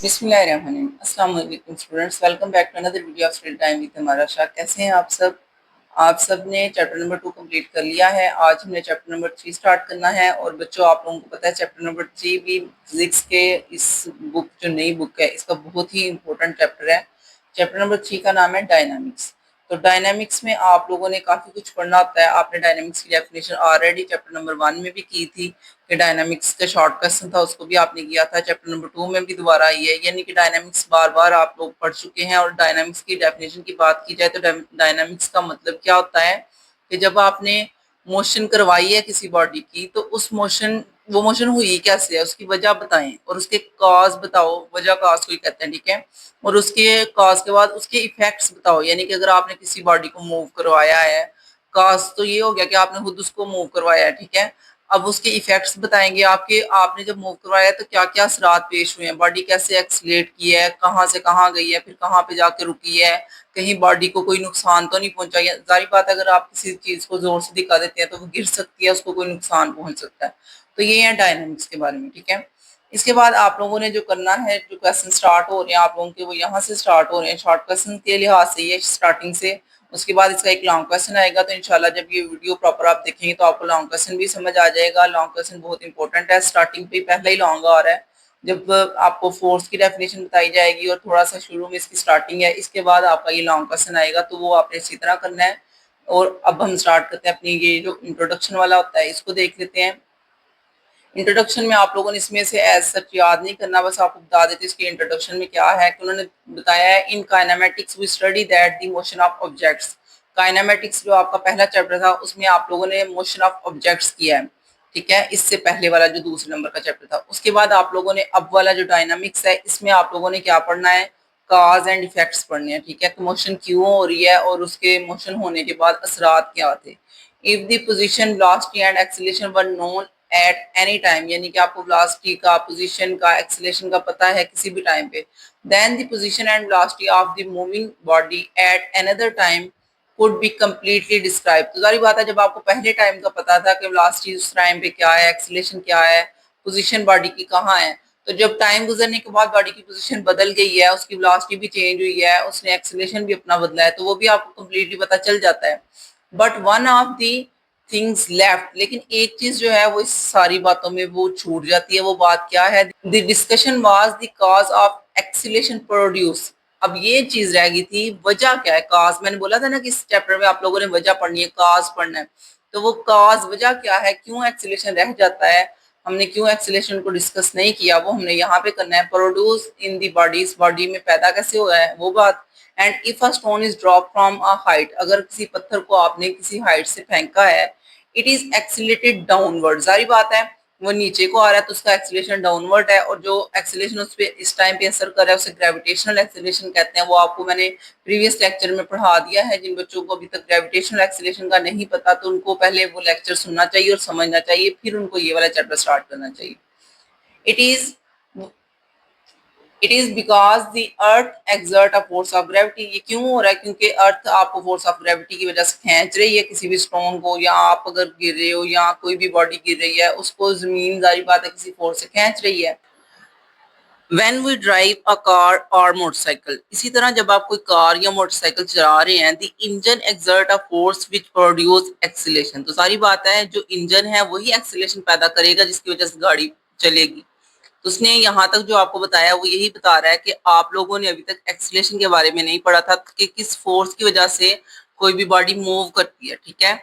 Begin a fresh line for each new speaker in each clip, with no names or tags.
बिस्मिल्लाहिर्रहमानिर्रहीम। अस्सलाम वालेकुम students, welcome back to another video of study time with Hamara Shah. कैसे हैं आप सब? आप सब ने चैप्टर नंबर 2 कंप्लीट कर लिया है। आज हमने चैप्टर नंबर 3 स्टार्ट करना है। और बच्चों, आप लोगों को पता है चैप्टर नंबर 3 भी फिजिक्स के इस बुक जो नई बुक है इसका बहुत ही इंपॉर्टेंट चैप्टर है। चैप्टर नंबर 3 का नाम है डायनामिक्स। तो डायनामिक्स में आप लोगों ने काफी कुछ पढ़ना होता है। आपने डायनामिक्स की डेफिनेशन ऑलरेडी चैप्टर नंबर 1 में भी की थी कि डायनामिक्स का शॉर्ट क्वेश्चन था, उसको भी आपने किया था। चैप्टर नंबर 2 में भी दोबारा आई है, यानी कि डायनामिक्स बार बार आप लोग पढ़ चुके हैं। और डायनामिक्स की डेफिनेशन की बात की जाए तो डायनामिक्स का मतलब क्या होता है कि जब आपने मोशन करवाई है किसी बॉडी की, तो उस वो मोशन हुई कैसे है, उसकी वजह बताएं और उसके कॉज बताओ। वजह कॉज को ही कहते हैं, ठीक है। और उसके कॉज के बाद उसके इफेक्ट्स बताओ, यानी कि अगर आपने किसी बॉडी को मूव करवाया है, कॉज तो ये हो गया कि आपने खुद उसको मूव करवाया है, ठीक है। अब उसके इफेक्ट्स बताएंगे आपके, आपने जब मूव करवाया तो क्या क्या असरात पेश हुए हैं, बॉडी कैसे एक्सलेट की है, कहाँ से कहाँ गई है, फिर कहाँ पे जाके रुकी है, कहीं बॉडी को कोई नुकसान तो नहीं पहुंचा। जारी बात है, अगर आप किसी चीज को जोर से दिखा देते हैं तो वो गिर सकती है, उसको कोई नुकसान पहुंच सकता है। तो ये है डायनामिक्स के बारे में, ठीक है। इसके बाद आप लोगों ने जो करना है, जो क्वेश्चन स्टार्ट हो रहे हैं आप लोगों के, वो यहाँ से स्टार्ट हो रहे हैं शॉर्ट क्वेश्चन के लिहाज से, ये स्टार्टिंग से। उसके बाद इसका एक लॉन्ग क्वेश्चन आएगा। तो इंशाल्लाह जब ये वीडियो प्रॉपर आप देखेंगे तो आपको लॉन्ग क्वेश्चन भी समझ आ जाएगा। लॉन्ग क्वेश्चन बहुत इंपॉर्टेंट है, स्टार्टिंग पे पहले ही लॉन्ग आ रहा है। जब आपको फोर्स की डेफिनेशन बताई जाएगी और थोड़ा सा शुरू में इसकी स्टार्टिंग है, इसके बाद आपका ये लॉन्ग क्वेश्चन आएगा, तो वो आपने इसी तरह करना है। और अब हम स्टार्ट करते हैं अपनी, ये जो इंट्रोडक्शन वाला होता है इसको देख लेते हैं। इंट्रोडक्शन में आप लोगों ने इसमें से एज सच याद नहीं करना, बस आपको बता देते इसके इंट्रोडक्शन में क्या है कि उन्होंने बताया है in kinematics we study that the motion of objects. Kinematics जो आपका पहला चैप्टर था उसमें आप लोगों ने मोशन ऑफ ऑब्जेक्ट्स किया है, ठीक है। इससे पहले वाला जो दूसरे नंबर का चैप्टर था, उसके बाद आप लोगों ने अब वाला जो डायनामिक्स है इसमें आप लोगों ने क्या पढ़ना है, काज एंड इफेक्ट्स पढ़ने हैं, ठीक है। कि मोशन क्यों हो रही है और उसके मोशन होने के बाद असरात क्या थे। If the position velocity and acceleration were known at any time, यानी कि आपको वेलोसिटी का, पोजीशन का, एक्सीलरेशन का पता है किसी भी टाइम पे, then the position and velocity of the moving body at another time could be completely describe. तो सारी बात है, जब आपको पहले टाइम का पता था कि वेलोसिटी उस टाइम पे क्या है, एक्सीलरेशन क्या है, पोजीशन बॉडी की कहाँ है, तो जब टाइम गुजरने के बाद बॉडी की पोजीशन बदल गई है, उसकी वेलोसिटी भी चेंज हुई है, उसने एक्सीलरेशन भी अपना बदला है, तो वो भी आपको कंप्लीटली पता चल जाता है। But one of the things left, लेकिन एक चीज जो है वो इस सारी बातों में वो छूट जाती है। वो बात क्या है, the discussion was the cause of acceleration produce. अब ये चीज रह गई थी, वजह क्या है, काज। मैंने बोला था ना कि इस चैप्टर में आप लोगों ने वजह पढ़नी है, काज पढ़ना है। तो वो काज, वजह क्या है, क्यों एक्सीलरेशन रह जाता है, हमने क्यों एक्सीलरेशन को डिस्कस नहीं किया, वो हमने यहाँ पे करना है। Produce in the bodies, body में पैदा कैसे हुआ है वो बात। And if a stone is drop from a height, अगर किसी पत्थर को आपने किसी हाइट से फेंका है, इट इज एक्सीलेटेड डाउनवर्ड। सारी बात है, वो नीचे को आ रहा है तो उसका एक्सीलेशन डाउनवर्ड है, और जो एक्सीलेशन उस पे इस टाइम पे असर कर रहा है उसे ग्रेविटेशनल एक्सीलेशन कहते हैं। वो आपको मैंने प्रीवियस लेक्चर में पढ़ा दिया है। जिन बच्चों को अभी तक ग्रेविटेशनल एक्सीलेशन का नहीं पता, तो उनको पहले वो लेक्चर सुनना चाहिए और समझना चाहिए, फिर उनको ये वाला चैप्टर स्टार्ट करना चाहिए। It is it is because the earth exert a force of gravity. ये क्यों हो रहा है, क्योंकि अर्थ आपको फोर्स ऑफ ग्रेविटी की वजह से खींच रही है किसी भी स्टोन को, या आप अगर गिर रहे हो या कोई भी बॉडी गिर रही है उसको जमीन, जारी बात है, किसी फोर्स से खींच रही है। When we drive a car or motorcycle, इसी तरह जब आप कोई कार या मोटरसाइकिल चला रहे हैं, the engine exert a force which produce acceleration। तो सारी बात है, जो इंजन है वही एक्सीलेशन पैदा करेगा जिसकी वजह से गाड़ी चलेगी। तो उसने यहाँ तक जो आपको बताया वो यही बता रहा है कि आप लोगों ने अभी तक एक्सीलरेशन के बारे में नहीं पढ़ा था कि किस फोर्स की वजह से कोई भी बॉडी मूव करती है, ठीक है।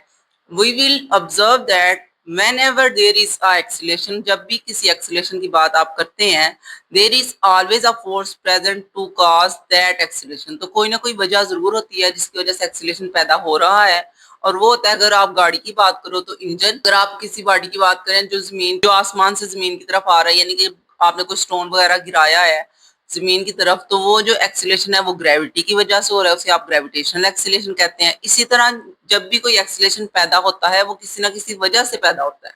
We will observe that whenever there is a acceleration, जब भी किसी एक्सीलरेशन की बात आप करते हैं, there is always a force present to cause that acceleration। तो कोई ना कोई वजह जरूर होती है जिसकी वजह से एक्सीलरेशन पैदा हो रहा है, और वो होता है, अगर आप गाड़ी की बात करो तो इंजन, अगर आप किसी बॉडी की बात करें जो आसमान से जमीन की तरफ आ रहा है, यानी कि आपने कोई स्टोन वगैरह गिराया है जमीन की तरफ, तो वो जो एक्सीलरेशन है वो ग्रेविटी की वजह से हो रहा है, उसे आप ग्रेविटेशनल एक्सीलरेशन कहते हैं। इसी तरह जब भी कोई एक्सीलरेशन पैदा होता है वो किसी ना किसी वजह से पैदा होता है।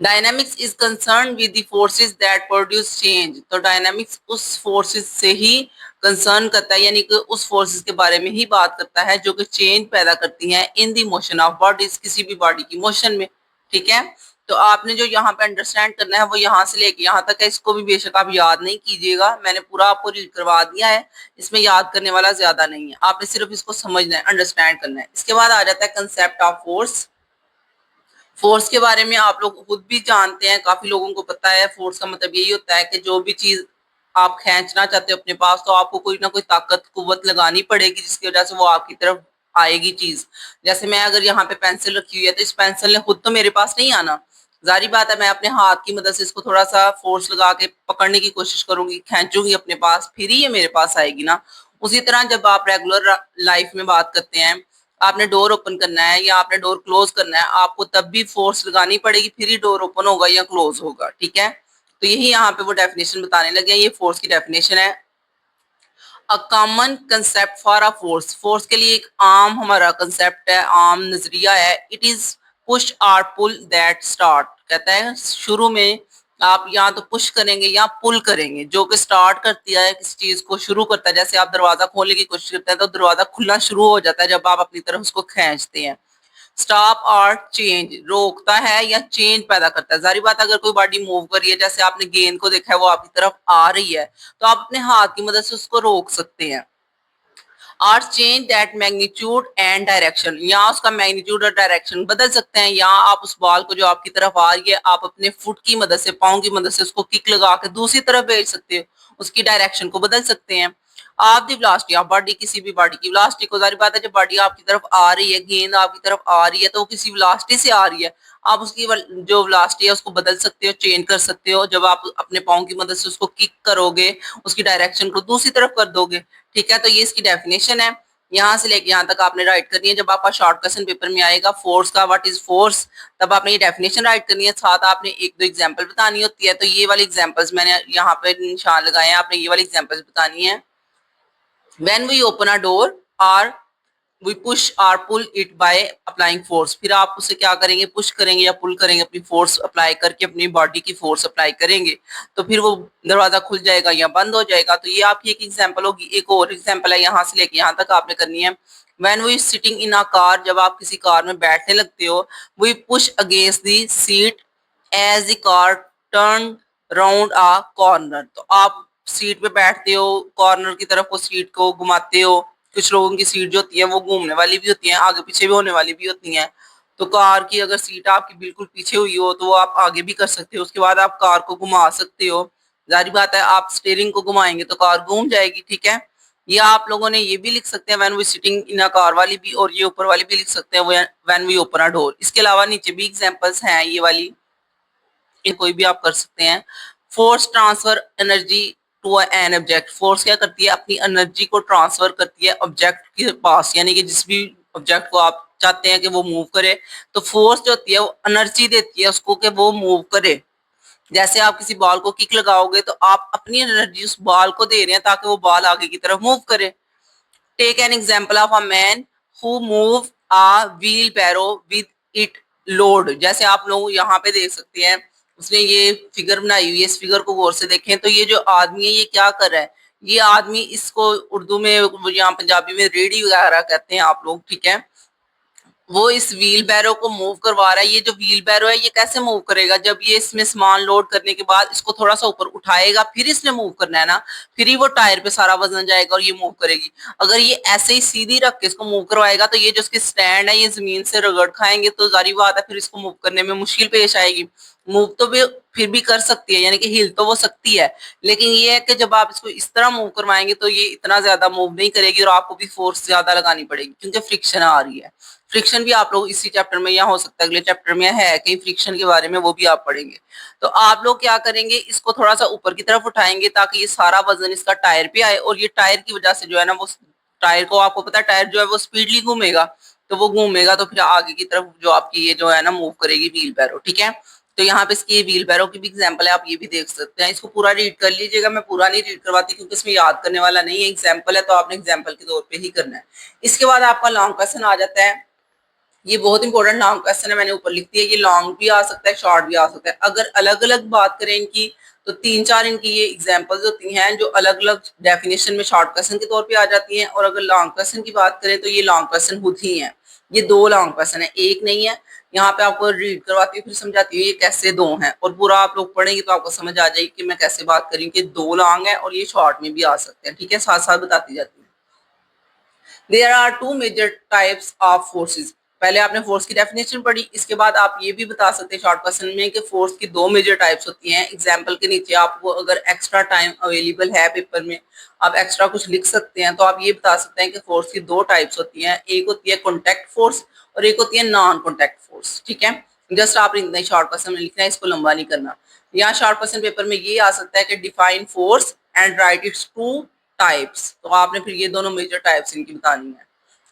Dynamics is concern with the forces that produce change. तो डायनामिक्स उस फोर्सेस से ही कंसर्न करता है, यानी कि उस फोर्सेस के बारे में ही बात करता है जो कि चेंज पैदा करती हैं in the motion of bodies, किसी भी बॉडी की मोशन में, ठीक है। तो आपने जो यहाँ पे अंडरस्टैंड करना है वो यहाँ से लेके यहाँ तक है। इसको भी बेशक आप याद नहीं कीजिएगा, मैंने पूरा आपको रीड करवा दिया है, इसमें याद करने वाला ज्यादा नहीं है, आपने सिर्फ इसको समझना है, अंडरस्टैंड करना है। इसके बाद आ जाता है कंसेप्ट ऑफ फोर्स। फोर्स के बारे में आप लोग खुद भी जानते हैं, काफी लोगों को पता है। फोर्स का मतलब यही होता है कि जो भी चीज आप खींचना चाहते हो अपने पास, तो आपको कोई ना कोई ताकत कुव्वत लगानी पड़ेगी जिसकी वजह से वो आपकी तरफ आएगी चीज। जैसे मैं अगर यहाँ पे पेंसिल रखी हुई है तो इस पेंसिल ने खुद तो मेरे पास नहीं आना, जारी बात है मैं अपने हाथ की मदद से इसको थोड़ा सा फोर्स लगा के पकड़ने की कोशिश करूंगी, खींचूंगी अपने पास, फिर ही ये मेरे पास आएगी ना। उसी तरह जब आप रेगुलर लाइफ में बात करते हैं, आपने डोर ओपन करना है या आपने डोर क्लोज करना है, आपको तब भी फोर्स लगानी पड़ेगी, फिर ही डोर ओपन होगा या क्लोज होगा, ठीक है। तो यही यहाँ पे वो डेफिनेशन बताने लगे, ये फोर्स की डेफिनेशन है। A common concept for a force, force के लिए एक आम हमारा कंसेप्ट है, आम नजरिया है। इट इज पुश और पुल दैट स्टार्ट, कहता है शुरू में आप या तो पुश करेंगे या पुल करेंगे, जो कि स्टार्ट करती है किसी चीज को, शुरू करता है। जैसे आप दरवाजा खोलने की कोशिश करते हैं तो दरवाजा खुलना शुरू हो जाता है जब आप अपनी तरफ उसको खींचते हैं। स्टॉप और चेंज, रोकता है या चेंज पैदा करता है। जारी बात, अगर कोई बॉडी मूव कर रही है, जैसे आपने गेंद को देखा है वो आपकी तरफ आ रही है, तो आप अपने हाथ की मदद से उसको रोक सकते हैं। और change that magnitude and direction, यहाँ उसका मैग्नीट्यूड और डायरेक्शन बदल सकते हैं। यहाँ आप उस बॉल को जो आपकी तरफ आ रही है, आप अपने फुट की मदद से, पाँव की मदद से उसको किक लगा के दूसरी तरफ भेज सकते हो, उसकी डायरेक्शन को बदल सकते हैं। आप दी वेलोसिटी, आप बॉडी, किसी भी बॉडी की वेलोसिटी को, जारी बात है जब बॉडी आपकी तरफ आ रही है, गेंद आपकी तरफ आ रही है, तो वो किसी वेलोसिटी से आ रही है, आप उसकी जो वेलोसिटी है उसको बदल सकते हो, चेंज कर सकते हो। जब आप अपने पाँव की मदद से उसको किक करोगे, उसकी डायरेक्शन को दूसरी तरफ कर दोगे, ठीक है। तो ये इसकी डेफिनेशन है, यहाँ से लेके यहाँ तक आपने राइट करनी है। जब आपका शॉर्ट क्वेश्चन पेपर में आएगा फोर्स का, व्हाट इज फोर्स, तब आपने ये डेफिनेशन राइट करनी है, साथ आपने एक दो एग्जांपल बतानी होती है। तो ये वाली एग्जांपल्स मैंने यहाँ पे निशान लगाए हैं, आपने ये वाली एग्जांपल्स बतानी है। When we open a door और वी पुश और pull it by applying force, फिर आप उसे क्या करेंगे, पुश करेंगे या पुल करेंगे, अपनी फोर्स अप्लाई करके, अपनी बॉडी की फोर्स अप्लाई करेंगे, तो फिर वो दरवाजा खुल जाएगा या बंद हो जाएगा। तो ये आपकी एक एग्जांपल होगी। एक और एग्जांपल है, यहाँ से लेके यहाँ तक आपने करनी है। When we sitting in a car, जब आप किसी कार में बैठने लगते हो, we push against the seat as the car turn round a corner, तो आप सीट पे बैठते हो, कॉर्नर की तरफ वो सीट को घुमाते हो। कुछ लोगों की सीट जो होती है वो घूमने वाली भी होती है, आगे पीछे भी होने वाली भी होती हैं। तो कार की अगर सीट आपकी बिल्कुल पीछे हुई हो तो वो आप आगे भी कर सकते हो, उसके बाद आप कार को घुमा सकते हो। जारी बात है आप स्टीयरिंग को घुमाएंगे तो कार घूम जाएगी, ठीक है। या आप लोगों ने ये भी लिख सकते हैं when we sitting in a car वाली भी, और ये ऊपर वाली भी लिख सकते हैं when we open a door. इसके अलावा नीचे भी एग्जांपल्स हैं ये वाली, कोई भी आप कर सकते हैं। Force transfer energy to an object, force क्या करती है, अपनी एनर्जी को ट्रांसफर करती है ऑब्जेक्ट के पास, यानी कि जिस भी ऑब्जेक्ट को आप चाहते हैं कि वो मूव करे, तो फोर्स जो होती है वो एनर्जी देती है उसको कि वो मूव करे। जैसे आप किसी बॉल को किक लगाओगे तो आप अपनी एनर्जी उस बॉल को दे रहे हैं ताकि वो बॉल आगे की तरफ मूव करे। Take an example of a man who move a wheelbarrow with it load, जैसे आप लोग यहाँ पे देख सकते हैं, उसने ये फिगर बनाई हुई है, इस फिगर को गौर से देखें तो ये जो आदमी है ये क्या कर रहा है, ये आदमी, इसको उर्दू में, यहाँ पंजाबी में रेडी वगैरह कहते हैं आप लोग, ठीक है। वो इस व्हील बैरो को मूव करवा रहा है। ये जो व्हील बैरो है ये कैसे मूव करेगा, जब ये इसमें सामान लोड करने के बाद इसको थोड़ा सा ऊपर उठाएगा, फिर इसने मूव करना है ना, फिर ही वो टायर पे सारा वजन जाएगा और ये मूव करेगी। अगर ये ऐसे ही सीधी रख के इसको मूव करवाएगा तो ये जो इसके स्टैंड है ये जमीन से रगड़ खाएंगे, तो जारी बात है फिर इसको मूव करने में मुश्किल पेश आएगी। मूव तो भी फिर भी कर सकती है, यानी कि हिल तो वो सकती है, लेकिन ये है कि जब आप इसको इस तरह मूव करवाएंगे तो ये इतना ज्यादा मूव नहीं करेगी और आपको भी फोर्स ज्यादा लगानी पड़ेगी क्योंकि फ्रिक्शन आ रही है। फ्रिक्शन भी आप लोग इसी चैप्टर में, या हो सकता है अगले चैप्टर में है कहीं फ्रिक्शन के बारे में, वो भी आप पढ़ेंगे। तो आप लोग क्या करेंगे, इसको थोड़ा सा ऊपर की तरफ उठाएंगे ताकि ये सारा वजन इसका टायर पे आए, और ये टायर की वजह से जो है ना, वो टायर को, आपको पता है टायर जो है वो स्पीडली घूमेगा, तो वो घूमेगा तो फिर आगे की तरफ जो आपकी ये जो है ना मूव करेगी व्हील बैरो, ठीक है। तो यहाँ पे इसकी व्हील बैरो की भी एग्जांपल है, आप ये भी देख सकते हैं। इसको पूरा रीड कर लीजिएगा, मैं पूरा नहीं रीड करवाती क्योंकि इसमें याद करने वाला नहीं है, एग्जाम्पल है तो आपने एग्जाम्पल के तौर पे ही करना है। इसके बाद आपका लॉन्ग क्वेश्चन आ जाता है। ये बहुत इंपॉर्टेंट लॉन्ग क्वेश्चन है, मैंने ऊपर लिख दिया। ये लॉन्ग भी आ सकता है, शॉर्ट भी आ सकता है। अगर अलग अलग बात करें इनकी, तो तीन चार इनकी ये एग्जांपल्स होती हैं जो अलग अलग डेफिनेशन में शॉर्ट क्वेश्चन के तौर पे आ जाती हैं। और अगर लॉन्ग क्वेश्चन की बात करें तो ये लॉन्ग क्वेश्चन खुद ही हैं। ये दो लॉन्ग क्वेश्चन है, एक नहीं है। यहाँ पे आपको रीड करवाती हूँ, फिर समझाती हूँ ये कैसे दो हैं, और पूरा आप लोग पढ़ेंगे तो आपको समझ आ जाएगी कि मैं कैसे बात करी कि दो लॉन्ग है और ये शॉर्ट में भी आ सकते हैं। ठीक है, साथ साथ बताती जाती हूँ। There are two major types of forces. पहले आपने फोर्स की डेफिनेशन पढ़ी, इसके बाद आप ये भी बता सकते हैं शॉर्ट क्वेश्चन में कि फोर्स की दो मेजर टाइप्स होती हैं। एग्जांपल के नीचे आपको अगर एक्स्ट्रा टाइम अवेलेबल है पेपर में, आप एक्स्ट्रा कुछ लिख सकते हैं, तो आप ये बता सकते हैं कि फोर्स की दो टाइप्स होती हैं। एक होती है कॉन्टैक्ट फोर्स और एक होती है नॉन कॉन्टैक्ट फोर्स। ठीक है, जस्ट आप इतना ही शॉर्ट क्वेश्चन में लिखना है, इसको लंबा नहीं करना। यहाँ शॉर्ट क्वेश्चन पेपर में ये आ सकता है कि define force and right it's two types, तो आपने फिर ये दोनों मेजर टाइप्स इनकी बतानी है।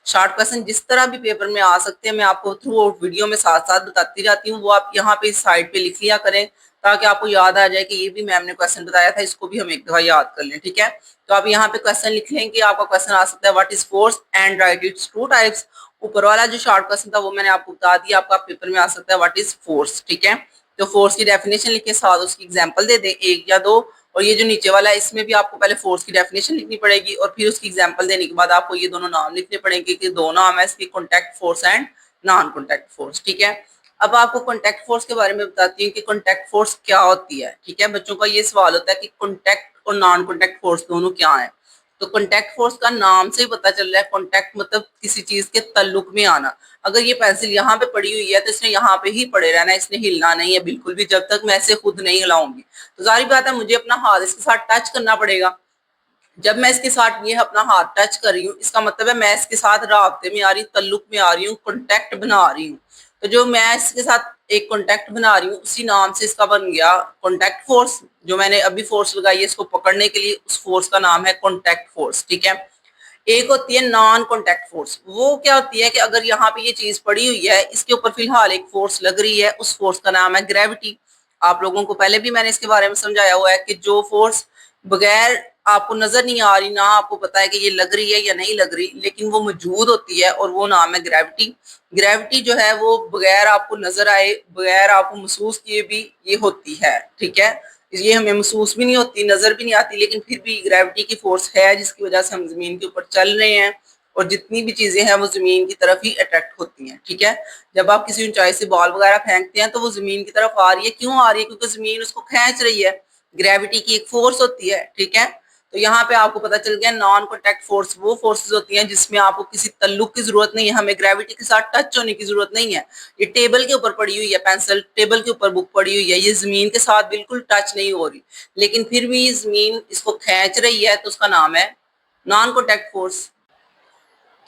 शॉर्ट क्वेश्चन जिस तरह भी पेपर में आ सकते हैं, मैं आपको थ्रू आउट वीडियो में साथ साथ बताती जाती हूँ, वो आप यहाँ पे इस साइड पे लिख लिया करें ताकि आपको याद आ जाए कि ये भी मैम ने क्वेश्चन बताया था, इसको भी हम एक दफा याद कर लें। ठीक है, तो आप यहाँ पे क्वेश्चन लिख लें कि आपका क्वेश्चन आ सकता है what is force and right it's two types. ऊपर वाला जो शॉर्ट क्वेश्चन था वो मैंने आपको बता दिया, आपका पेपर में आ सकता है व्हाट इज फोर्स। ठीक है, तो फोर्स की डेफिनेशन लिखे, साथ उसकी एग्जाम्पल दे दे एक या दो, और ये जो नीचे वाला है इसमें भी आपको पहले फोर्स की डेफिनेशन लिखनी पड़ेगी और फिर उसकी एग्जांपल देने के बाद आपको ये दोनों नाम लिखने पड़ेंगे कि दो नाम है इसकी, contact force and non contact force. ठीक है, अब आपको कॉन्टैक्ट फोर्स के बारे में बताती हूँ कि कॉन्टैक्ट फोर्स क्या होती है। ठीक है, बच्चों का ये सवाल होता है कि कॉन्टैक्ट और नॉन कॉन्टैक्ट फोर्स दोनों क्या है। तो कॉन्टैक्ट फोर्स का नाम से ही पता चल रहा है, कॉन्टैक्ट मतलब किसी चीज के ताल्लुक में आना। अगर ये पेंसिल यहाँ पे पड़ी हुई है तो इसने यहाँ पे ही पड़े रहना है, इसने हिलना नहीं है बिल्कुल भी, जब तक मैं इसे खुद नहीं हिलाऊंगी। तो जाहिर बात है मुझे अपना हाथ इसके साथ टच करना पड़ेगा। जब मैं इसके साथ ये अपना हाथ टच कर रही हूँ, इसका मतलब है मैं इसके साथ राब्ते में आ रही हूँ, तल्लुक में आ रही हूँ, कॉन्टैक्ट बना रही हूँ। तो जो मैं इसके साथ एक कॉन्टैक्ट बना रही हूँ, उसी नाम से इसका बन गया कॉन्टैक्ट फोर्स। जो मैंने अभी फोर्स लगाई है इसको पकड़ने के लिए, उस फोर्स का नाम है कॉन्टैक्ट फोर्स। ठीक है, एक होती है नॉन कॉन्टैक्ट फोर्स। वो क्या होती है कि अगर यहाँ पे ये चीज पड़ी हुई है, इसके ऊपर फिलहाल एक फोर्स लग रही है, उस फोर्स का नाम है ग्रेविटी। आप लोगों को पहले भी मैंने इसके बारे में समझाया हुआ है कि जो फोर्स बगैर आपको नजर नहीं आ रही, ना आपको पता है कि ये लग रही है या नहीं लग रही, लेकिन वो मौजूद होती है और वो नाम है ग्रेविटी। ग्रेविटी जो है वो बगैर आपको नजर आए, बगैर आपको महसूस किए भी ये होती है। ठीक है, ये हमें महसूस भी नहीं होती, नजर भी नहीं आती, लेकिन फिर भी ग्रेविटी की फोर्स है जिसकी वजह से हम जमीन के ऊपर चल रहे हैं और जितनी भी चीजें हैं वो जमीन की तरफ ही अट्रैक्ट होती हैं। ठीक है, जब आप किसी ऊंचाई से बॉल वगैरह फेंकते हैं तो वो जमीन की तरफ आ रही है, क्यों आ रही है? क्योंकि जमीन उसको खींच रही है, ग्रेविटी की एक फोर्स होती है। ठीक है, तो यहाँ पे आपको पता चल गया नॉन कॉन्टैक्ट फोर्स वो फोर्सेस होती हैं जिसमें आपको किसी तल्लुक की जरूरत नहीं है, हमें ग्रेविटी के साथ टच होने की जरूरत नहीं है। ये टेबल के ऊपर पड़ी हुई है पेंसिल, टेबल के ऊपर बुक पड़ी हुई है, ये जमीन के साथ बिल्कुल टच नहीं हो रही, लेकिन फिर भी जमीन इसको खींच रही है, तो उसका नाम है नॉन कॉन्टैक्ट फोर्स।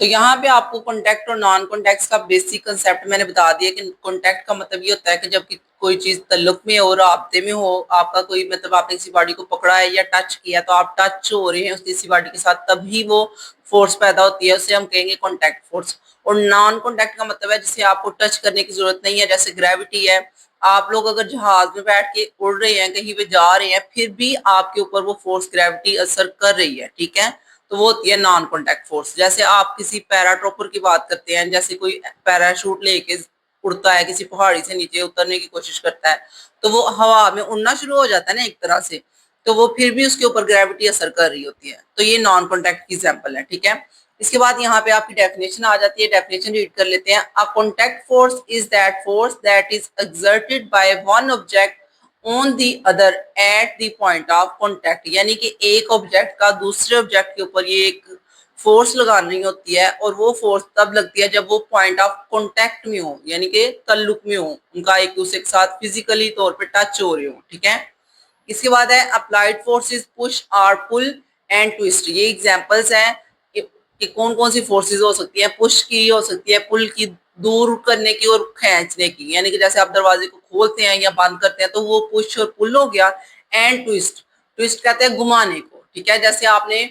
तो यहाँ पे आपको कॉन्टैक्ट और नॉन कॉन्टैक्ट का बेसिक कंसेप्ट मैंने बता दिया कि कॉन्टैक्ट का मतलब ये होता है कि जब कोई चीज तल्लुक में हो, राब्ते में हो, आपका कोई मतलब आपने किसी बॉडी को पकड़ा है या टच किया, तो आप टच हो रहे हैं उस किसी बॉडी के साथ, तभी वो फोर्स पैदा होती है, उसे हम कहेंगे कॉन्टैक्ट फोर्स। और नॉन कॉन्टैक्ट का मतलब है जिसे आपको टच करने की जरूरत नहीं है, जैसे ग्रेविटी है। आप लोग अगर जहाज में बैठ के उड़ रहे हैं, कहीं पे जा रहे हैं, फिर भी आपके ऊपर वो फोर्स ग्रेविटी असर कर रही है। ठीक है, तो वो होती है नॉन कॉन्टैक्ट फोर्स। जैसे आप किसी पैराट्रोपर की बात करते हैं, जैसे कोई पैराशूट लेके उड़ता है, किसी पहाड़ी से नीचे उतरने की कोशिश करता है, तो वो हवा में उड़ना शुरू हो जाता है ना एक तरह से, तो वो फिर भी उसके ऊपर ग्रेविटी असर कर रही होती है, तो ये नॉन कॉन्टैक्ट की एग्जाम्पल है। ठीक है, इसके बाद यहाँ पे आपकी डेफिनेशन आ जाती है, डेफिनेशन रीड कर लेते हैं। A contact force is that force that is exerted by one object on the other at the point of contact. यानी कि एक ऑब्जेक्ट का दूसरे ऑब्जेक्ट के ऊपर ये एक फोर्स लगानी होती है, और वो फोर्स तब लगती है जब वो पॉइंट ऑफ कॉन्टैक्ट में हो, यानी कि तल्लुक में हो, उनका एक दूसरे के साथ फिजिकली तौर पे टच हो रहे हो। ठीक है, इसके बाद है अप्लाइड फोर्सेस पुश और पुल एंड ट्विस्ट। ये एग्जांपल्स हैं कि कौन कौन सी फोर्सेस हो सकती है। पुश की हो सकती है, पुल की दूर करने की और खींचने की, यानी कि जैसे आप दरवाजे को खोलते हैं या बंद करते हैं तो वो पुश और पुल हो गया। एंड ट्विस्ट, ट्विस्ट कहते हैं घुमाने को। ठीक है, जैसे आपने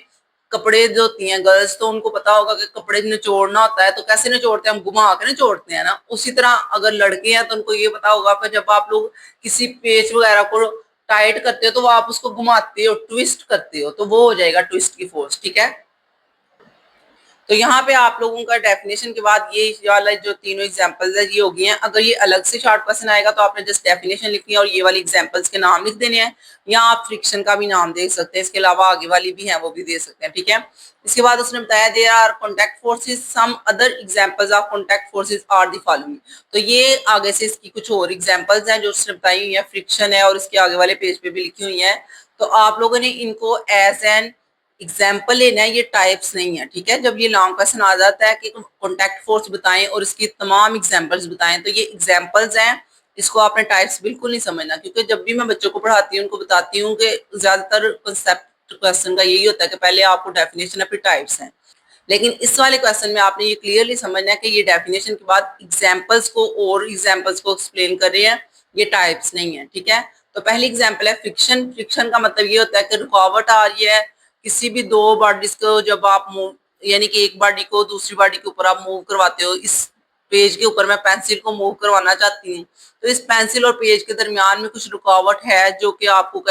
कपड़े जो होती हैं गर्ल्स, तो उनको पता होगा कि कपड़े निचोड़ना होता है, तो कैसे निचोड़ते हैं? हम घुमा के निचोड़ते हैं ना। उसी तरह अगर लड़के हैं तो उनको ये पता होगा कि जब आप लोग किसी पेच वगैरह को टाइट करते हो तो वो आप उसको घुमाते हो, ट्विस्ट करते हो, तो वो हो जाएगा ट्विस्ट की फोर्स। ठीक है, तो यहाँ पे आप लोगों का डेफिनेशन के बाद ये वाला जो तीनों एग्जांपल्स है ये हो गई हैं। अगर ये अलग से शॉर्ट क्वेश्चन आएगा तो आपने जस्ट डेफिनेशन लिखनी है और ये वाली एग्जांपल्स के नाम लिख देने हैं, या आप फ्रिक्शन का भी नाम दे सकते हैं, इसके अलावा आगे वाली भी है वो भी दे सकते हैं, ठीक है। इसके बाद उसने बताया there are contact forces, some other examples of contact forces are the following. तो ये आगे से इसकी कुछ और एग्जांपल्स हैं जो उसने बताई हुई है, फ्रिक्शन है और इसके आगे वाले पेज पे भी लिखी हुई है। तो आप लोगों ने इनको एज एन एग्जाम्पल लेना है, ये टाइप्स नहीं है, ठीक है। जब ये लॉन्ग क्वेश्चन आ जाता है कि कॉन्टैक्ट फोर्स बताएं और इसकी तमाम एग्जाम्पल्स बताएं, तो ये एग्जाम्पल्स हैं, इसको आपने टाइप्स बिल्कुल नहीं समझना, क्योंकि जब भी मैं बच्चों को पढ़ाती हूँ उनको बताती हूँ कि ज्यादातर कंसेप्ट क्वेश्चन का यही होता है कि पहले आपको डेफिनेशन है फिर टाइप्स हैं। लेकिन इस वाले क्वेश्चन में आपने ये क्लियरली समझना है कि ये डेफिनेशन के बाद एग्जाम्पल्स को और एग्जाम्पल्स को एक्सप्लेन कर रहे हैं, ये टाइप्स नहीं है, ठीक है। तो पहली एग्जाम्पल है फ्रिक्शन। फ्रिक्शन का मतलब ये होता है कि रुकावट आ रही है किसी भी दो बॉडीज को, जब आप मूव यानी कि एक बॉडी को दूसरी बॉडी के ऊपर आप मूव करवाते हो। इस पेज के ऊपर मैं पेंसिल को मूव करवाना चाहती हूँ, तो इस पेंसिल और पेज के दरमियान में कुछ रुकावट है जो कि आपको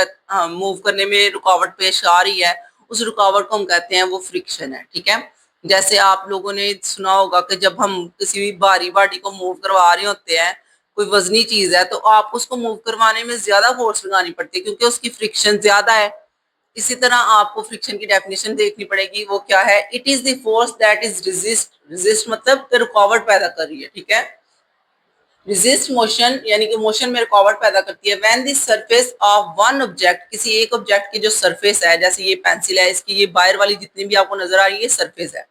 मूव करने में रुकावट पेश आ रही है, उस रुकावट को हम कहते हैं वो फ्रिक्शन है, ठीक है। जैसे आप लोगों ने सुना होगा कि जब हम किसी भी भारी बॉडी को मूव करवा रहे होते हैं, कोई वजनी चीज है, तो आप उसको मूव करवाने में ज्यादा फोर्स लगानी पड़ती है क्योंकि उसकी फ्रिक्शन ज्यादा है। इसी तरह आपको फ्रिक्शन की डेफिनेशन देखनी पड़ेगी, वो क्या है, it is the force that is resist. Resist मतलब रुकावट पैदा कर रही है, ठीक है। रेजिस्ट मोशन यानी कि मोशन में रुकावट पैदा करती है। When the surface of one object, किसी एक ऑब्जेक्ट की जो सरफेस है, जैसे ये पेंसिल है, इसकी ये बाहर वाली जितनी भी आपको नजर आ रही है सरफेस है,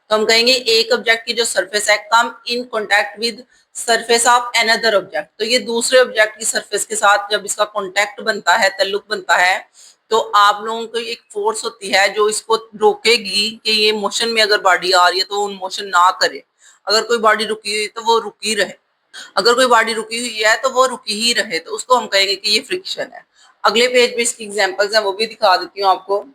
तो हम कहेंगे एक ऑब्जेक्ट की जो सरफेस है come in contact with surface of another object. तो ये दूसरे ऑब्जेक्ट की सरफेस के साथ जब इसका कॉन्टैक्ट बनता है, ताल्लुक बनता है, तो आप लोगों को एक फोर्स होती है जो इसको रोकेगी कि ये मोशन में अगर बॉडी आ रही है तो वो मोशन ना करे। अगर कोई बॉडी रुकी हुई तो वो रुकी रहे, अगर कोई बॉडी रुकी हुई है तो वो रुकी ही रहे, तो उसको हम कहेंगे कि ये फ्रिक्शन है। अगले पेज पे इसकी एग्जांपल्स हैं, वो भी दिखा देती हूँ आपको।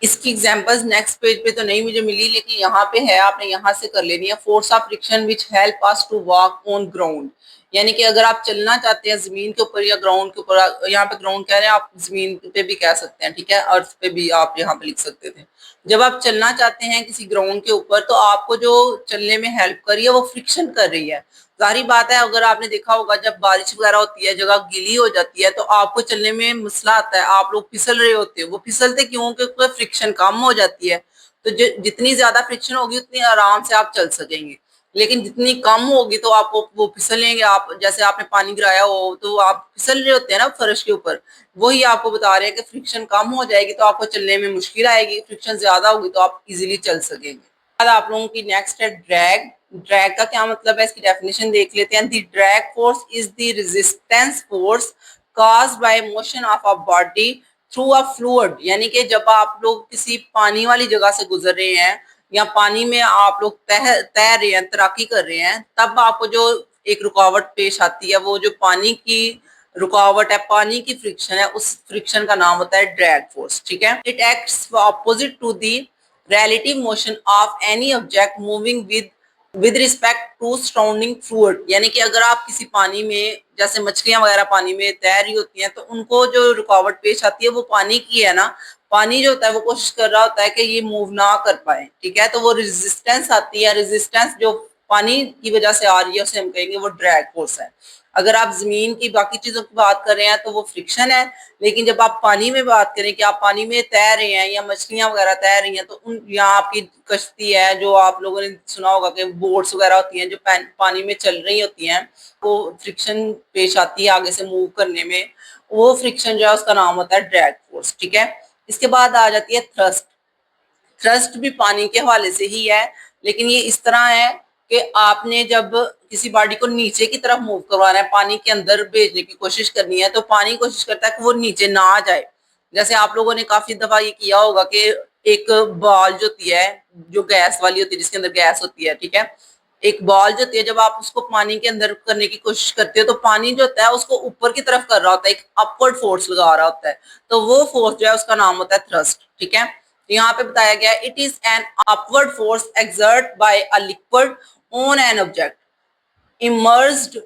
इसकी एग्जांपल्स नेक्स्ट पेज पे तो नहीं मुझे मिली, लेकिन यहाँ पे है, आपने यहाँ से कर लेनी है। Force of friction which help us to walk on ground, यानी कि अगर आप चलना चाहते हैं जमीन के ऊपर या ग्राउंड के ऊपर, यहाँ पे ग्राउंड कह रहे हैं, आप जमीन पे भी कह सकते हैं, ठीक है, अर्थ पे भी आप यहाँ पे लिख सकते थे। जब आप चलना चाहते हैं किसी ग्राउंड के ऊपर, तो आपको जो चलने में हेल्प कर रही है वो फ्रिक्शन कर रही है। जाहिर बात है, अगर आपने देखा होगा जब बारिश वगैरह होती है, जगह गीली हो जाती है, तो आपको चलने में मसला आता है, आप लोग फिसल रहे होते हो। वो फिसलते क्यों? क्योंकि फ्रिक्शन कम हो जाती है। तो जितनी ज्यादा फ्रिक्शन होगी उतनी आराम से आप चल सकेंगे, लेकिन जितनी कम होगी तो आप वो फिसलेंगे। आप जैसे आपने पानी गिराया हो तो आप फिसल रहे होते हैं ना फर्श के ऊपर, वही आपको बता रहे हैं कि फ्रिक्शन कम हो जाएगी तो आपको चलने में मुश्किल आएगी, फ्रिक्शन ज्यादा होगी तो आप इजीली चल सकेंगे। बाद आप लोगों की नेक्स्ट है ड्रैग। ड्रैग का क्या मतलब है, इसकी डेफिनेशन देख लेते हैं। The drag force is the resistance force caused by motion of a body through a fluid, यानी कि जब आप लोग किसी पानी वाली जगह से गुजर रहे हैं या पानी में आप लोग तैर रहे हैं, तैराकी कर रहे हैं, तब आपको जो एक रुकावट पेश आती है, वो जो पानी की रुकावट है, पानी की फ्रिक्शन है, उस फ्रिक्शन का नाम होता है ड्रैग फोर्स, ठीक है। It acts opposite to the relative motion of any object moving with respect to surrounding fluid, यानी कि अगर आप किसी पानी में, जैसे मछलियां वगैरह पानी में तैर रही होती हैं, तो उनको जो रुकावट पेश आती है वो पानी की है ना। पानी जो होता है वो कोशिश कर रहा होता है कि ये मूव ना कर पाए, ठीक है, तो वो रेजिस्टेंस आती है। रेजिस्टेंस जो पानी की वजह से आ रही है उसे हम कहेंगे वो ड्रैग फोर्स है। अगर आप जमीन की बाकी चीजों की बात कर रहे हैं तो वो फ्रिक्शन है, लेकिन जब आप पानी में बात करें कि आप पानी में तैर रहे हैं या मछलियां वगैरह तैर रही हैं, तो उन यहाँ आपकी कश्ती है, जो आप लोगों ने सुना होगा कि बोट्स वगैरह होती हैं जो पानी में चल रही होती हैं, वो फ्रिक्शन पेश आती है आगे से मूव करने में, वो फ्रिक्शन जो है उसका नाम होता है ड्रैग फोर्स, ठीक है। इसके बाद आ जाती है थ्रस्ट। थ्रस्ट भी पानी के हवाले से ही है, लेकिन ये इस तरह है कि आपने जब किसी बॉडी को नीचे की तरफ मूव करवाना है, पानी के अंदर भेजने की कोशिश करनी है, तो पानी कोशिश करता है कि वो नीचे ना आ जाए। जैसे आप लोगों ने काफी दफा ये किया होगा कि एक बॉल जो होती है, जो गैस वाली होती है, जिसके अंदर गैस होती है, ठीक है, एक बॉल जो होती है, जब आप उसको पानी के अंदर करने की कोशिश करते हो तो पानी जो होता है उसको ऊपर की तरफ कर रहा होता है, एक अपवर्ड फोर्स लगा रहा होता है, तो वो फोर्स जो है उसका नाम होता है थ्रस्ट, ठीक है। यहाँ पे बताया गया it is an upward force exert by a liquid on an object immersed.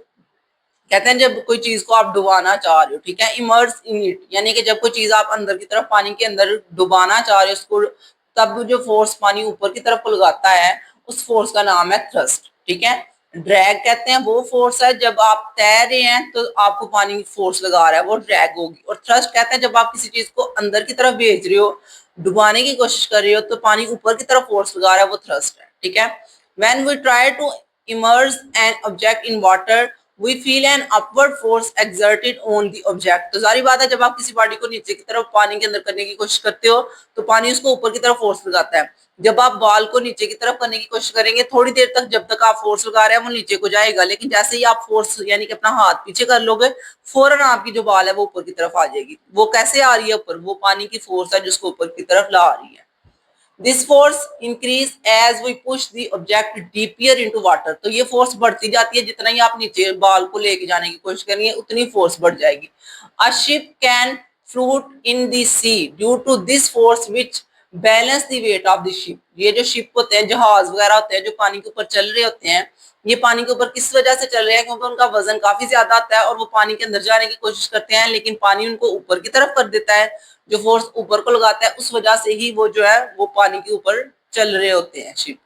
कहते हैं जब कोई चीज को आप डुबाना चाह रहे हो, ठीक है, इमर्ज इन इट, यानी कि जब कोई चीज आप अंदर की तरफ पानी के अंदर डुबाना चाह रहे हो उसको, तब जो फोर्स पानी ऊपर की तरफ को लगाता है उस फोर्स का नाम है थ्रस्ट। ठीक है, ड्रैग कहते हैं वो फोर्स है जब आप तैर रहे हैं तो आपको पानी फोर्स लगा रहा है, वो ड्रैग होगी। और थ्रस्ट कहते हैं जब आप किसी चीज को अंदर की तरफ भेज रहे हो, डुबाने की कोशिश कर रहे हो, तो पानी ऊपर की तरफ फोर्स लगा रहा है, वो थ्रस्ट है। ठीक है, when we try to immerse an object in water we feel an upward force exerted on the object। तो जारी बात है जब आप किसी बॉडी को नीचे की तरफ पानी के अंदर करने की कोशिश करते हो तो पानी उसको ऊपर की तरफ फोर्स लगाता है। जब आप बॉल को नीचे की तरफ करने की कोशिश करेंगे थोड़ी देर तक, जब तक आप फोर्स लगा रहे हैं वो नीचे को जाएगा, लेकिन जैसे ही आप फोर्स यानी कि अपना हाथ पीछे कर लोगे फौरन आपकी जो बॉल है वो ऊपर की तरफ आ जाएगी। वो कैसे आ रही है ऊपर? वो पानी की फोर्स है जिसको ऊपर की तरफ ला रही है। This force increase as we push the object deeper into water. तो ये फोर्स बढ़ती जाती है, जितना ही आप नीचे बॉल को लेके जाने की कोशिश करेंगे उतनी फोर्स बढ़ जाएगी। A ship can float in the sea due to this force which balance the weight of the ship. ये जो शिप होते हैं, जहाज वगैरह होते हैं जो पानी के ऊपर चल रहे होते हैं, ये पानी के ऊपर किस वजह से चल रहे हैं? क्योंकि उनका वजन काफी ज्यादा आता है और वो पानी के अंदर जाने की कोशिश करते हैं, लेकिन पानी उनको ऊपर की तरफ कर देता है। जो फोर्स ऊपर को लगाता है उस वजह से ही वो जो है वो पानी के ऊपर चल रहे होते हैं शिप।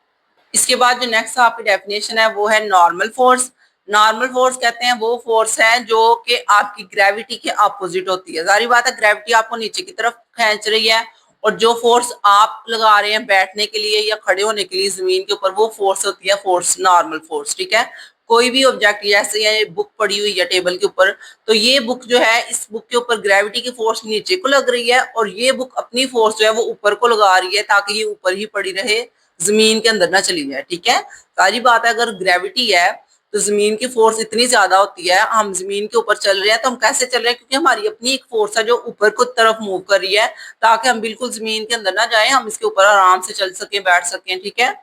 इसके बाद जो नेक्स्ट आपकी डेफिनेशन है वो है नॉर्मल फोर्स। नॉर्मल फोर्स कहते हैं वो फोर्स है जो कि आपकी ग्रेविटी के अपोजिट होती है। जारी बात है ग्रेविटी आपको नीचे की तरफ खींच रही है और जो फोर्स आप लगा रहे हैं बैठने के लिए या खड़े होने के लिए जमीन के ऊपर, वो फोर्स होती है फोर्स नॉर्मल फोर्स। ठीक है, कोई भी ऑब्जेक्ट जैसे ये बुक पड़ी हुई है टेबल के ऊपर, तो ये बुक जो है इस बुक के ऊपर ग्रेविटी की फोर्स नीचे को लग रही है और ये बुक अपनी फोर्स जो है वो ऊपर को लगा रही है ताकि ये ऊपर ही पड़ी रहे, जमीन के अंदर ना चली जाए। ठीक है, सारी बात है अगर ग्रेविटी है तो जमीन की फोर्स इतनी ज्यादा होती है, हम जमीन के ऊपर चल रहे हैं तो हम कैसे चल रहे हैं? क्योंकि हमारी अपनी एक फोर्स है जो ऊपर को तरफ मूव कर रही है ताकि हम बिल्कुल जमीन के अंदर ना जाए, हम इसके ऊपर आराम से चल सके, बैठ सकें। ठीक है,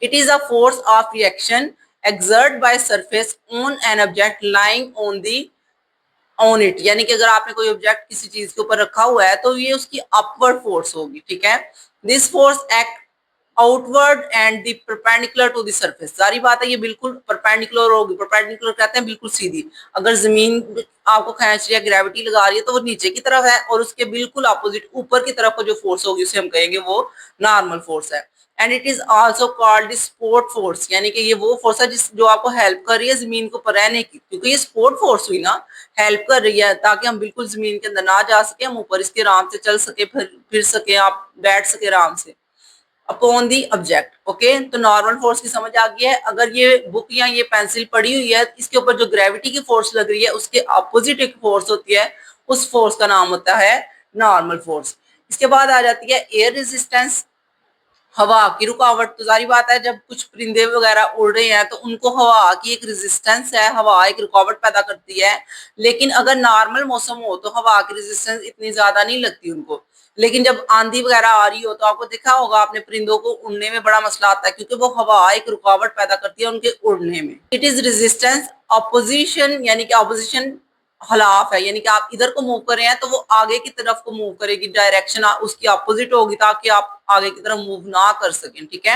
it is a force of reaction exert by surface on an object lying on it। यानी कि अगर आपने कोई ऑब्जेक्ट किसी चीज के ऊपर रखा हुआ है तो ये उसकी अपवर्ड फोर्स होगी। ठीक है, this force act outward and the perpendicular to the surface. सारी बात है ये बिल्कुल परपेंडिकुलर होगी। परपेंडिकुलर कहते हैं बिल्कुल सीधी। अगर जमीन आपको खींच रही है, ग्रेविटी लगा रही है, तो वो नीचे की तरफ है और उसके बिल्कुल अपोजिट ऊपर की तरफ का जो फोर्स होगी उसे हम कहेंगे वो नॉर्मल फोर्स है। And it is also called support force, यानी कि ये वो फोर्स है जिस जो आपको हेल्प कर रही है जमीन के ऊपर रहने की, क्योंकि ये सपोर्ट फोर्स हुई ना, हेल्प कर रही है ताकि हम बिल्कुल जमीन के अंदर ना जा सके, हम ऊपर इसके आराम से चल सके, फिर सके, आप बैठ सके आराम से अपॉन दी ऑब्जेक्ट। ओके, तो नॉर्मल फोर्स की समझ आ गई है। अगर ये बुक या ये पेंसिल पड़ी हुई है, इसके ऊपर जो ग्रेविटी की फोर्स लग रही है उसके अपोजिट एक फोर्स होती है, उस फोर्स का नाम होता है नॉर्मल फोर्स। इसके बाद आ जाती है एयर रेजिस्टेंस, हवा की रुकावट। तो जारी बात है जब कुछ परिंदे वगैरह उड़ रहे हैं तो उनको हवा की एक रेजिस्टेंस है, हवा एक रुकावट पैदा करती है। लेकिन अगर नॉर्मल मौसम हो तो हवा की रेजिस्टेंस इतनी ज्यादा नहीं लगती उनको। लेकिन जब आंधी वगैरह आ रही हो तो आपको देखा होगा आपने परिंदों को उड़ने में बड़ा मसला आता है, क्योंकि वो हवा एक रुकावट पैदा करती है उनके उड़ने में। इट इज रेजिस्टेंस अपोजिशन, यानी कि अपोजिशन हलाफ है, यानी कि आप इधर को मूव कर रहे हैं तो वो आगे की तरफ को मूव करेगी, डायरेक्शन उसकी अपोजिट होगी ताकि आप आगे की तरफ मूव ना कर सकें। ठीक है,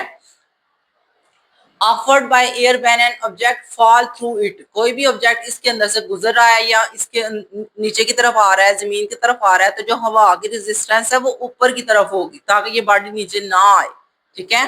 offered by air when an object fall through it. कोई भी ऑब्जेक्ट इसके अंदर से गुजर रहा है या इसके नीचे की तरफ आ रहा है, जमीन की तरफ आ रहा है, तो जो हवा की रेजिस्टेंस है वो ऊपर की तरफ होगी ताकि ये बॉडी नीचे ना आए। ठीक है,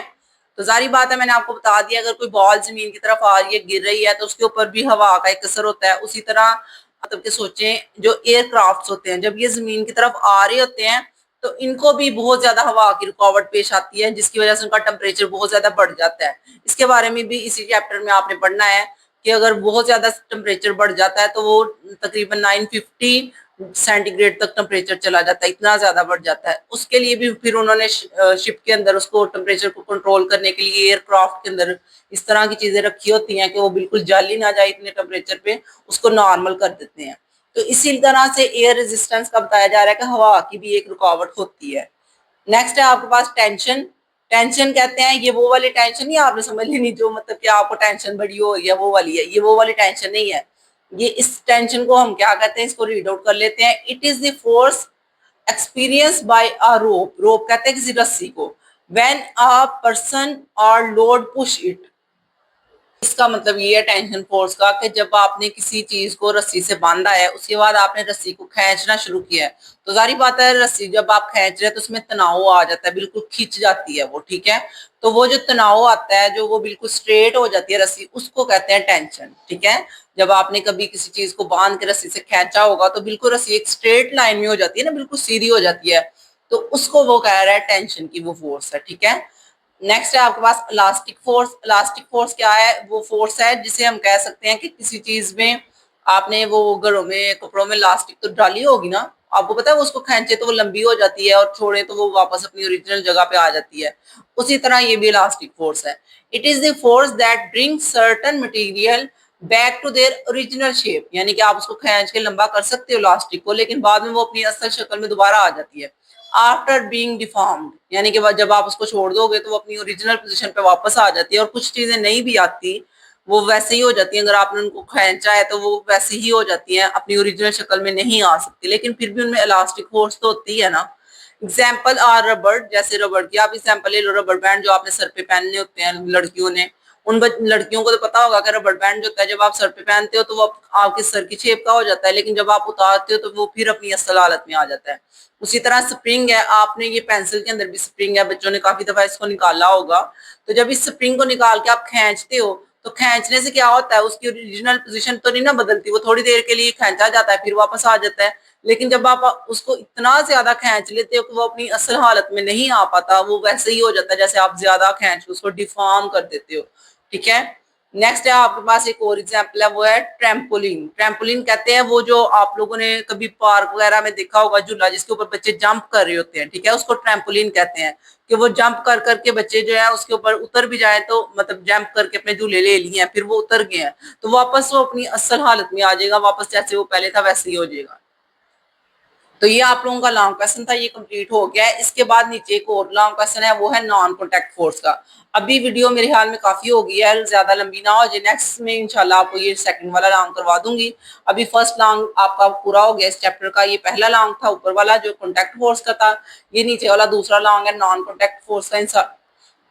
तो जारी बात है मैंने आपको बता दिया अगर कोई बॉल जमीन की तरफ आ रही है, गिर रही है, तो उसके ऊपर भी हवा का एक असर होता है। उसी तरह मतलब कि सोचें जो एयरक्राफ्ट होते हैं जब ये जमीन की तरफ आ रहे होते हैं तो इनको भी बहुत ज्यादा हवा की रुकावट पेश आती है, जिसकी वजह से उनका टेम्परेचर बहुत ज्यादा बढ़ जाता है। इसके बारे में भी इसी चैप्टर में आपने पढ़ना है कि अगर बहुत ज्यादा टेम्परेचर बढ़ जाता है तो वो तकरीबन 950 सेंटीग्रेड तक टेम्परेचर चला जाता है, इतना ज्यादा बढ़ जाता है। उसके लिए भी फिर उन्होंने शिप के अंदर उसको टेम्परेचर को कंट्रोल करने के लिए एयरक्राफ्ट के अंदर इस तरह की चीजें रखी होती हैं कि वो बिल्कुल जल ही ना जाए इतने टेम्परेचर पे, उसको नॉर्मल कर देते हैं। तो इसी तरह से एयर रेजिस्टेंस का बताया जा रहा है कि हवा की भी एक रुकावट होती है। नेक्स्ट है आपके पास टेंशन। टेंशन कहते हैं ये वो वाली टेंशन नहीं आपने समझ लेनी जो मतलब कि आपको टेंशन बड़ी हो रही है वो वाली है, ये वो वाली टेंशन नहीं है। ये इस टेंशन को हम क्या कहते हैं, इसको रीड आउट कर लेते हैं। It is the force experience by a rope. Rope कहते हैं किसी रस्सी को। When a person or load push it, इसका मतलब ये है टेंशन फोर्स का कि जब आपने किसी चीज को रस्सी से बांधा है, उसके बाद आपने रस्सी को खींचना शुरू किया है, तो जारी बात है रस्सी जब आप खींच रहे हैं तो उसमें तनाव आ जाता है, बिल्कुल खिंच जाती है वो, ठीक है। तो वो जो तनाव आता है, जो वो बिल्कुल स्ट्रेट हो जाती है रस्सी, उसको कहते हैं टेंशन, ठीक है। जब आपने कभी किसी चीज को बांध के रस्सी से खींचा होगा तो बिल्कुल रस्सी एक स्ट्रेट लाइन में हो जाती है ना, बिल्कुल सीधी हो जाती है, तो उसको वो कह रहा है टेंशन की वो फोर्स है, ठीक है। नेक्स्ट है आपके पास इलास्टिक फोर्स। इलास्टिक फोर्स क्या है? वो फोर्स है जिसे हम कह सकते हैं कि किसी चीज में आपने वो घरों में कपड़ों में इलास्टिक तो डाली होगी ना, आपको पता है वो उसको खींचे तो वो लंबी हो जाती है और छोड़े तो वो वापस अपनी ओरिजिनल जगह पे आ जाती है। उसी तरह ये भी इलास्टिक फोर्स है। It is the force that bring certain material back to their original shape, यानी कि आप उसको खींच के लंबा कर सकते हो इलास्टिक को, लेकिन बाद में वो अपनी असल शक्ल में दोबारा आ जाती है आफ्टर बीइंग डिफॉर्म्ड, यानी कि जब आप उसको छोड़ दोगे तो वो अपनी ओरिजिनल पोजीशन पे वापस आ जाती है। और कुछ चीजें नहीं भी आती, वो वैसे ही हो जाती है, अगर आपने उनको खींचा है तो वो वैसे ही हो जाती है, अपनी ओरिजिनल शक्ल में नहीं आ सकती, लेकिन फिर भी उनमें इलास्टिक फोर्स तो होती है ना। एग्जाम्पल आर रबड़, जैसे रबड़ की आप एग्जाम्पल ले लो, रबड़ बैंड जो आपने सर पे पहनने होते हैं लड़कियों ने, उन लड़कियों को तो पता होगा कि रबड़ बैंड जो होता है जब आप सर पे पहनते हो तो वो आपके सर की शेप का हो जाता है, लेकिन जब आप उतारते हो तो वो फिर अपनी असल हालत में आ जाता है। उसी तरह स्प्रिंग है, आपने ये पेंसिल के अंदर भी स्प्रिंग है, बच्चों ने काफी दफा इसको निकाला होगा। तो जब इस स्प्रिंग को निकाल के आप खींचते हो तो खींचने से क्या होता है, उसकी ओरिजिनल पोजीशन तो नहीं ना बदलती, वो थोड़ी देर के लिए खींचा जाता है फिर वापस आ जाता है। लेकिन जब आप उसको इतना ज्यादा खींच लेते हो कि वो अपनी असल हालत में नहीं आ पाता, वो वैसे ही हो जाता है जैसे आप ज्यादा खींच उसको डिफॉर्म कर देते हो, ठीक है। नेक्स्ट है आपके पास एक और एग्जांपल है, वो है ट्रैम्पोलिन। ट्रैम्पोलिन कहते हैं वो जो आप लोगों ने कभी पार्क वगैरह में देखा होगा झूला जिसके ऊपर बच्चे जंप कर रहे होते हैं, ठीक है, उसको ट्रैम्पोलिन कहते हैं। कि वो जंप कर करके बच्चे जो है उसके ऊपर उतर भी जाए तो मतलब जंप करके अपने झूले ले लिए हैं, फिर वो उतर गए हैं, तो वापस वो अपनी असल हालत में आ जाएगा, वापस जैसे वो पहले था वैसे ही हो जाएगा। तो ये आप लोगों का लॉन्ग क्वेश्चन था, ये कंप्लीट हो गया है। इसके बाद नीचे एक और लॉन्ग क्वेश्चन है, वो है नॉन कॉन्टैक्ट फोर्स का। अभी वीडियो मेरे ख्याल में काफी हो गई है, ज्यादा लंबी ना हो जाए, नेक्स्ट में इंशाल्लाह आपको ये सेकंड वाला लॉन्ग करवा दूंगी। अभी फर्स्ट लॉन्ग आपका पूरा हो गया इस चैप्टर का, ये पहला लॉन्ग था ऊपर वाला जो कॉन्टैक्ट फोर्स का था, ये नीचे वाला दूसरा लॉन्ग है नॉन कॉन्टैक्ट फोर्स का।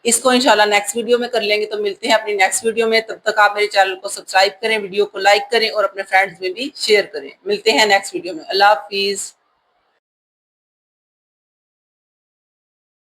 इसको इंशाल्लाह नेक्स्ट वीडियो में कर लेंगे। तो मिलते हैं अपनी नेक्स्ट वीडियो में, तब तक आप मेरे चैनल को सब्सक्राइब करें, वीडियो को लाइक करें और अपने फ्रेंड्स में भी शेयर करें। मिलते हैं नेक्स्ट वीडियो में। अल्लाह हाफिज।